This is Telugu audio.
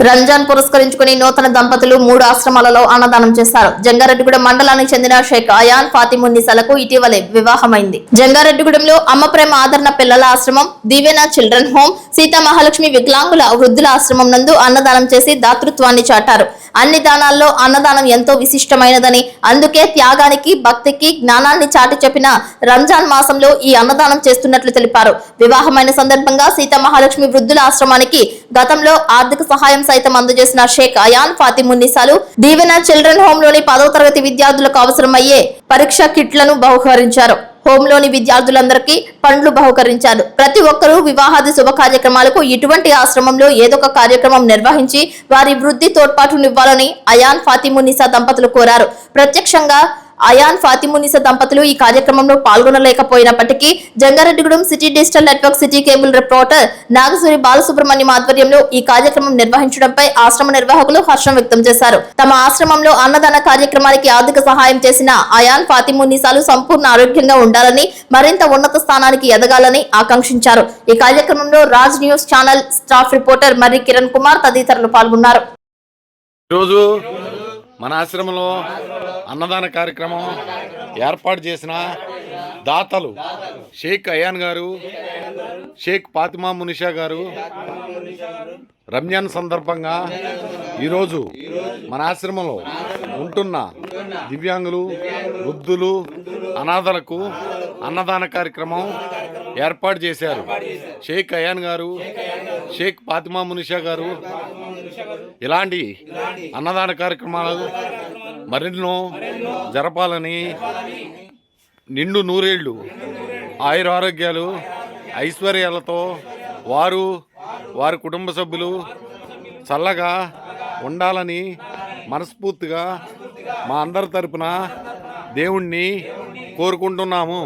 రంజాన్ పురస్కరించుకుని నూతన దంపతులు 3 ఆశ్రమాలలో అన్నదానం చేశారు. జంగారెడ్డిగూడెం మండలానికి చెందిన షేక్ అయాన్ ఫాతిమున్నీసాలకు ఇటీవలే వివాహమైంది. జంగారెడ్డిగూడెంలో అమ్మ ప్రేమ ఆదరణ పిల్లల ఆశ్రమం, దీవెన చిల్డ్రన్ హోమ్, సీతా మహాలక్ష్మి వికలాంగుల వృద్ధుల ఆశ్రమం నందు అన్నదానం చేసి దాతృత్వాన్ని చాటారు. అన్ని దానాల్లో అన్నదానం ఎంతో విశిష్టమైనదని, అందుకే త్యాగానికి, భక్తికి, జ్ఞానాన్ని చాటి చెప్పిన రంజాన్ మాసంలో ఈ అన్నదానం చేస్తున్నట్లు తెలిపారు. వివాహమైన సందర్భంగా సీతా మహాలక్ష్మి వృద్ధుల ఆశ్రమానికి గతంలో ఆర్థిక సహాయం సైతం అందజేసిన షేక్ అయాన్ ఫాతిమున్నీసాలు దీవెన చిల్డ్రన్ హోమ్ లోని 10వ తరగతి విద్యార్థులకు అవసరమయ్యే పరీక్ష కిట్లను బహుకరించారు. హోంలోని విద్యార్థులందరికీ పండ్లు బహుకరించారు. ప్రతి ఒక్కరూ వివాహాది శుభ కార్యక్రమాలకు ఇటువంటి ఆశ్రమంలో ఏదొక కార్యక్రమం నిర్వహించి వారి వృద్ధి తోడ్పాటునివ్వాలని అయాన్ ఫాతిమున్నీసా దంపతులు కోరారు. ప్రత్యక్షంగా అయాన్ ఫాతిమున్నీసా దంపతులు ఈ కార్యక్రమంలో పాల్గొనలేకపోయినప్పటికీ Jangareddygudem city digital network city cable reporter Nagasuri Balasubrahmanyam ఆధ్వర్యంలో ఈ కార్యక్రమం నిర్వహించడంపై ఆశ్రమ నిర్వాహకులు హర్షం వ్యక్తం చేశారు. తమ ఆశ్రమంలో అన్నదాన కార్యక్రమానికి ఆర్థిక సహాయం చేసిన అయాన్ ఫాతిమున్నీసాలు సంపూర్ణ ఆరోగ్యంగా ఉండాలని, మరింత ఉన్నత స్థానానికి ఎదగాలని ఆకాంక్షించారు. ఈ కార్యక్రమంలో Raj news channel staff reporter Marri Kiran Kumar తదితరులు పాల్గొన్నారు. మన ఆశ్రమంలో అన్నదాన కార్యక్రమం ఏర్పాటు చేసిన దాతలు షేక్ అయాన్ గారు, షేక్ ఫాతిమా మునిషా గారు రంజాన్ సందర్భంగా ఈరోజు మన ఆశ్రమంలో ఉంటున్న దివ్యాంగులు, వృద్ధులు, అనాథలకు అన్నదాన కార్యక్రమం ఏర్పాటు చేశారు. షేక్ అయాన్ గారు, షేక్ ఫాతిమా మునిషా గారు ఇలాంటి అన్నదాన కార్యక్రమాలు మరెన్నో జరపాలని, నిండు నూరేళ్లు ఆయురారోగ్యాలు ఐశ్వర్యాలతో వారు, వారి కుటుంబ సభ్యులు చల్లగా ఉండాలని మనస్ఫూర్తిగా మా అందరి తరపున దేవుణ్ణి కోరుకుంటున్నాము.